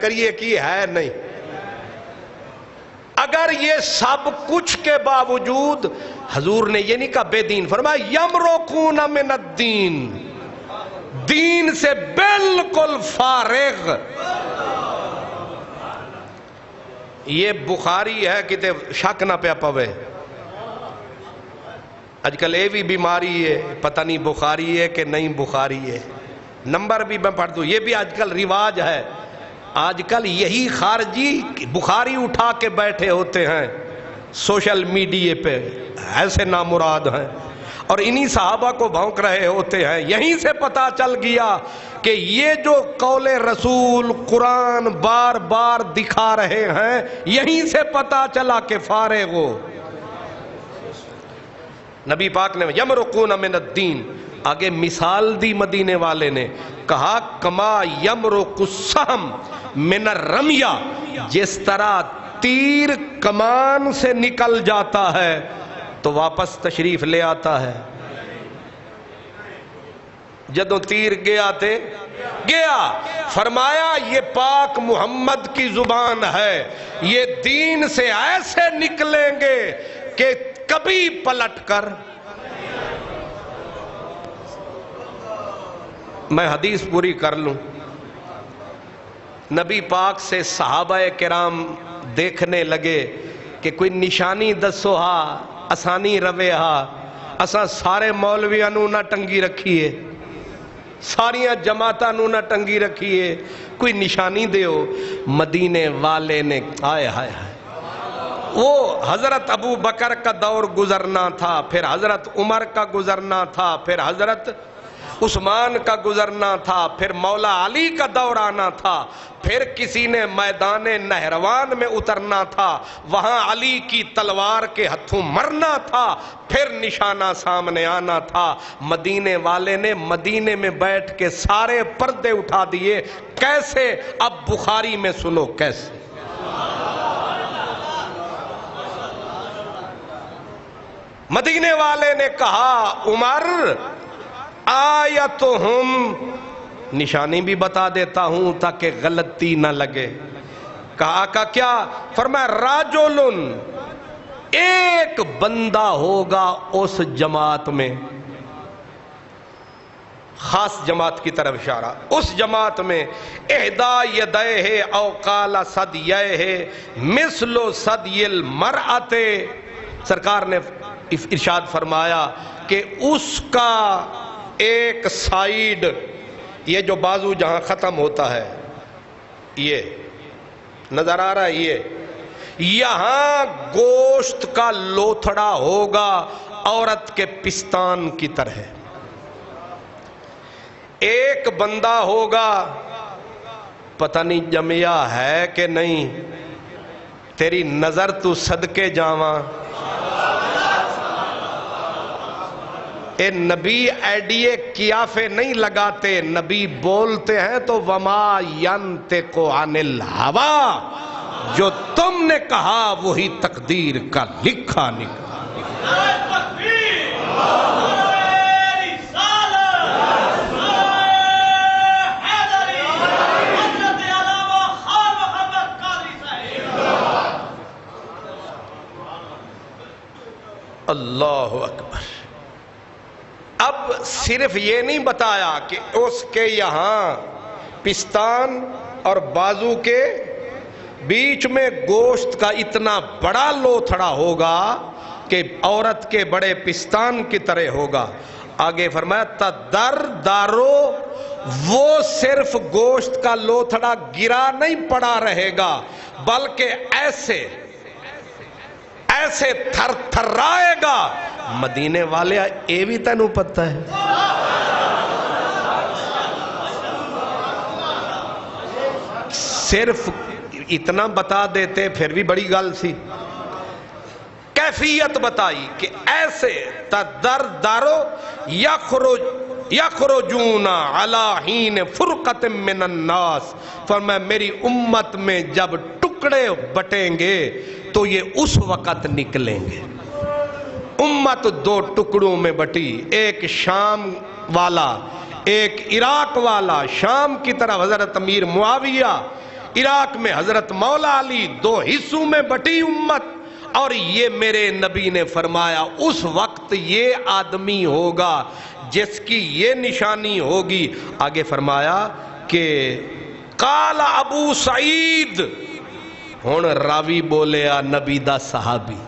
کریے کی ہے نہیں. اگر یہ سب کچھ کے باوجود حضور نے یہ نہیں کہا بے دین، فرمایا یمرقون من الدین، دین سے بالکل فارغ. یہ بخاری ہے کتے شک نہ پیا پوے. آج کل یہ بھی بیماری ہے، پتہ نہیں بخاری ہے کہ نہیں بخاری ہے. نمبر بھی میں پڑھ دوں، یہ بھی آج کل رواج ہے. آج کل یہی خارجی بخاری اٹھا کے بیٹھے ہوتے ہیں سوشل میڈیا پہ، ایسے نامراد ہیں، اور انہی صحابہ کو بھونک رہے ہوتے ہیں. یہیں سے پتا چل گیا کہ یہ جو قول رسول قرآن بار بار دکھا رہے ہیں، یہیں سے پتا چلا کہ فارغ ہو. نبی پاک نے یمرقون من الدین، آگے مثال دی مدینے والے نے، کہا کما یمرق السہم من الرمیہ، جس طرح تیر کمان سے نکل جاتا ہے تو واپس تشریف لے آتا ہے. جدوں تیر گیا تھے گیا. فرمایا یہ پاک محمد کی زبان ہے، یہ دین سے ایسے نکلیں گے کہ کبھی پلٹ کر. میں حدیث پوری کر لوں. نبی پاک سے صحابہ کرام دیکھنے لگے کہ کوئی نشانی دسو ہا اسانی روے ہا. اساں سارے مولویاں نو نہ ٹنگی رکھیے، ساریاں جماعتاں نو نہ ٹنگی رکھیے، کوئی نشانی دیو. مدینے والے نے آئے ہائے ہائے، وہ حضرت ابو بکر کا دور گزرنا تھا، پھر حضرت عمر کا گزرنا تھا، پھر حضرت عثمان کا گزرنا تھا، پھر مولا علی کا دور آنا تھا، پھر کسی نے میدان نہروان میں اترنا تھا، وہاں علی کی تلوار کے ہتھوں مرنا تھا، پھر نشانہ سامنے آنا تھا. مدینے والے نے مدینے میں بیٹھ کے سارے پردے اٹھا دیے. کیسے؟ اب بخاری میں سنو کیسے. مدینے والے نے کہا عمر آیتہم، نشانی بھی بتا دیتا ہوں تاکہ غلطی نہ لگے. کہا آقا کیا؟ فرمایا راجولن، ایک بندہ ہوگا اس جماعت میں، خاص جماعت کی طرف اشارہ، اس جماعت میں احدا یدیہ او قال صدیہ مثل صدی المرأۃ. سرکار نے ارشاد فرمایا کہ اس کا ایک سائیڈ، یہ جو بازو جہاں ختم ہوتا ہے، یہ نظر آ رہا ہے، یہ یہاں گوشت کا لوتھڑا ہوگا عورت کے پستان کی طرح. ایک بندہ ہوگا، پتہ نہیں جمعہ ہے کہ نہیں، تیری نظر تو صدقے جاواں. اے نبی ایڈیے کیافے نہیں لگاتے، نبی بولتے ہیں تو وما ینطق عن الہویٰ، جو تم نے کہا وہی تقدیر کا لکھا نکلا. اللہ اکبر. اب صرف یہ نہیں بتایا کہ اس کے یہاں پستان اور بازو کے بیچ میں گوشت کا اتنا بڑا لوتھڑا ہوگا کہ عورت کے بڑے پستان کی طرح ہوگا. آگے فرمایا تدر دارو، وہ صرف گوشت کا لوتھڑا گرا نہیں پڑا رہے گا، بلکہ ایسے ایسے تھر تھرائے گا. مدینے والے اے بھی تینوں پتہ ہے. صرف اتنا بتا دیتے پھر بھی بڑی گل سی. کیفیت بتائی کہ ایسے تدردارو یخرجون علی حین فرقت من الناس. فرمایا میری امت میں جب ٹکڑے بٹیں گے تو یہ اس وقت نکلیں گے. امت دو ٹکڑوں میں بٹی، ایک شام والا ایک عراق والا. شام کی طرف حضرت امیر معاویہ، عراق میں حضرت مولا علی، 2 حصوں میں بٹی امت، اور یہ میرے نبی نے فرمایا اس وقت یہ آدمی ہوگا جس کی یہ نشانی ہوگی۔ آگے فرمایا کہ قال ابو سعید، ہن راوی بولیا نبی دا صحابی،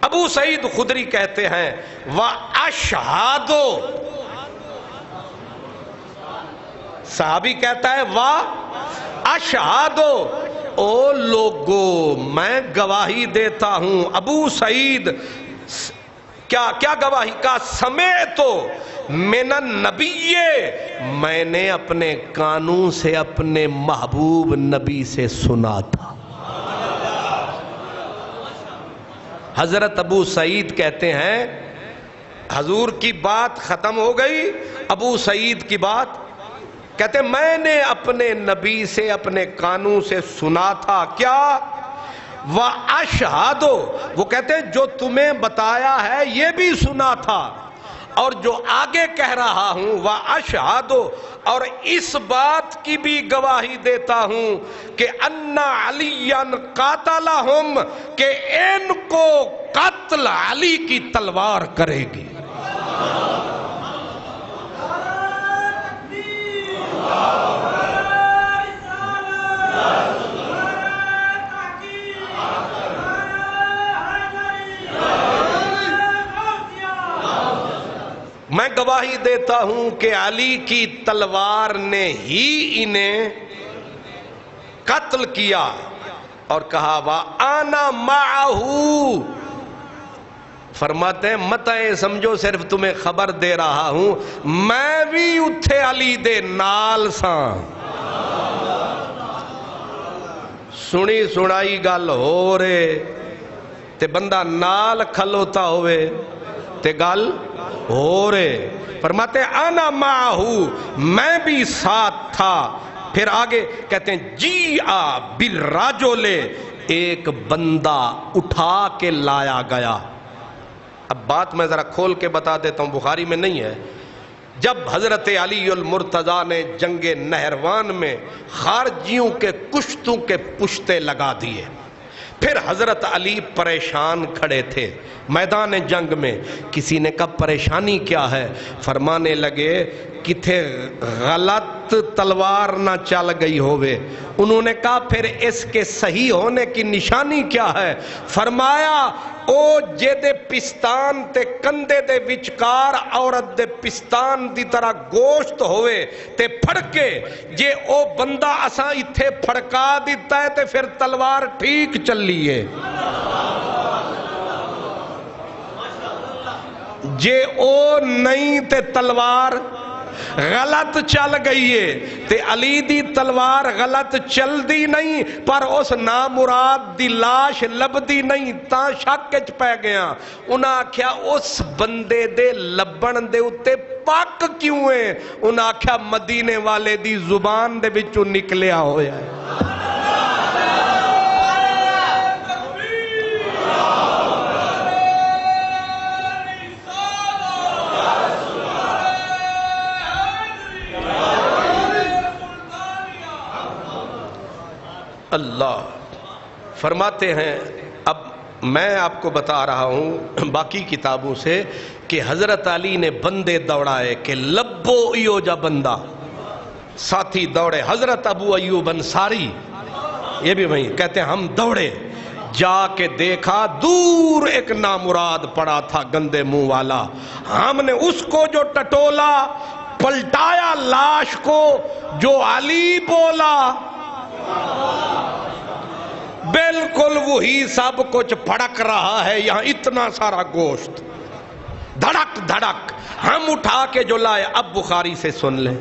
ابو سعید خدری کہتے ہیں وَأَشْهَادُ، صحابی کہتا ہے وَأَشْهَادُ، او لوگو میں گواہی دیتا ہوں، ابو سعید کیا گواہی کا، سمیتو من النبی، میں نے اپنے کانوں سے اپنے محبوب نبی سے سنا تھا۔ حضرت ابو سعید کہتے ہیں حضور کی بات ختم ہو گئی، ابو سعید کی بات کہتے ہیں میں نے اپنے نبی سے اپنے کانوں سے سنا تھا، کیا وَأَشْهَادُ، وہ کہتے ہیں جو تمہیں بتایا ہے یہ بھی سنا تھا، اور جو آگے کہہ رہا ہوں وَأَشْهَادُ، اور اس بات کی بھی گواہی دیتا ہوں کہ اَنَّ عَلِيًّا قَاتَلَهُمْ، کہ ان کو قتل علی کی تلوار کرے گی۔ میں گواہی دیتا ہوں کہ علی کی تلوار نے ہی انہیں قتل کیا، اور کہا وَأَنَا مَعَهُ، فرماتے ہیں مت سمجھو صرف تمہیں خبر دے رہا ہوں، میں بھی اتھے علی دے نال ساں۔ سنی سنائی گل ہو رے تے بندہ نال کھلوتا ہوئے تے گل ہو رے، فرماتے ہیں انا معہو، میں بھی ساتھ تھا۔ پھر آگے کہتے ہیں جی بالرجل، ایک بندہ اٹھا کے لایا گیا۔ اب بات میں ذرا کھول کے بتا دیتا ہوں، بخاری میں نہیں ہے۔ جب حضرت علی المرتضیٰ نے جنگ نہروان میں خارجیوں کے کشتوں کے پشتے لگا دیے، پھر حضرت علی پریشان کھڑے تھے میدان جنگ میں۔ کسی نے کہا پریشانی کیا ہے؟ فرمانے لگے کتھے غلط تلوار نہ چل گئی ہوئے۔ انہوں نے کہا پھر اس کے صحیح ہونے کی نشانی کیا ہے؟ فرمایا او جے دے پستان تے کندے دے وچکار عورت دے پستان دی طرح گوشت ہوئے تے پھڑکے، جے او بندہ اساں اتھے پھڑکا دیتا ہے تے پھر تلوار ٹھیک چلی ہے۔ جے او نہیں تے تلوار غلط چل گئی ہے، تے علی دی تلوار غلط چل دی نہیں، پر اس نامراد دی لاش لب دی نہیں، تاں شک اچ پہ گیا۔ انہاں کیا اس بندے دے لبن دے اتے پاک کیوں ہے؟ انہاں کیا مدینے والے دی زبان دے وچوں نکلیا ہویا ہے۔ اللہ فرماتے ہیں، اب میں آپ کو بتا رہا ہوں باقی کتابوں سے کہ حضرت علی نے بندے دوڑائے کہ لبو ایو جا بندہ، ساتھی دوڑے۔ حضرت ابو ایوب انصاری یہ بھی وہیں کہتے ہیں ہم دوڑے، جا کے دیکھا دور ایک نامراد پڑا تھا گندے منہ والا، ہم نے اس کو جو ٹٹولا، پلٹایا لاش کو، جو علی بولا بالکل وہی سب کچھ پھڑک رہا ہے، یہاں اتنا سارا گوشت دھڑک دھڑک، ہم اٹھا کے جو لائے۔ اب بخاری سے سن لیں،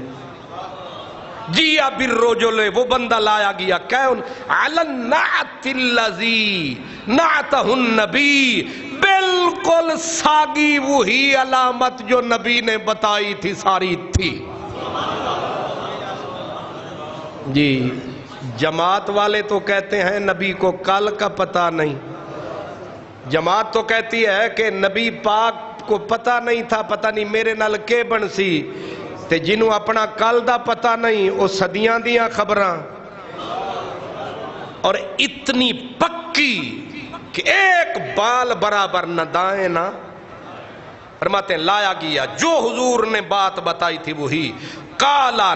جی بالرجل، وہ بندہ لایا گیا، کون؟ علی النعت الذی نعتہ النبی، بالکل ساگی وہی علامت جو نبی نے بتائی تھی ساری تھی۔ جی جماعت والے تو کہتے ہیں نبی کو کل کا پتہ نہیں، جماعت تو کہتی ہے کہ نبی پاک کو پتہ نہیں تھا، پتہ نہیں میرے نال کے بن سی، تے جنہوں اپنا کل دا پتہ نہیں وہ صدیاں دیاں خبراں اور اتنی پکی کہ ایک بال برابر نہ دائیں نہ فرماتے ہیں لایا گیا جو حضور نے بات بتائی تھی وہی قالا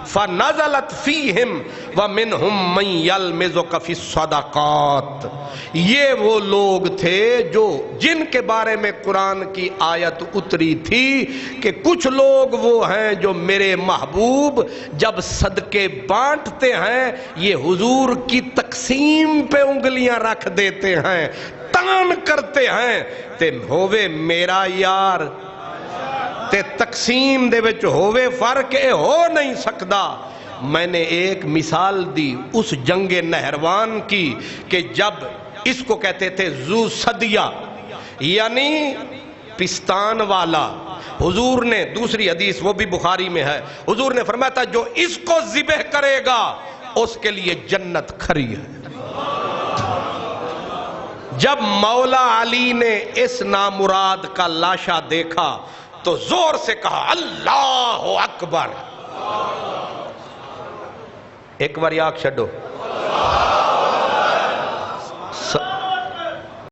فنزلت فیہم ومنہم من یلمزک فی الصدقات، یہ وہ لوگ تھے جو جن کے بارے میں قرآن کی آیت اتری تھی کہ کچھ لوگ وہ ہیں جو میرے محبوب جب صدقے بانٹتے ہیں یہ حضور کی تقسیم پہ انگلیاں رکھ دیتے ہیں، تان کرتے ہیں تے ہووے میرا یار تے تقسیم دے وچ ہووے فرق اے ہو نہیں سکدا۔ میں نے ایک مثال دی اس جنگ نہروان کی کہ جب اس کو کہتے تھے ذو صدیہ یعنی پستان والا، حضور نے دوسری حدیث وہ بھی بخاری میں ہے، حضور نے فرمایا تھا جو اس کو ذبح کرے گا اس کے لیے جنت کھری ہے۔ جب مولا علی نے اس نامراد کا لاشا دیکھا تو زور سے کہا اللہ اکبر، ایک بار آنکھ چھڈو۔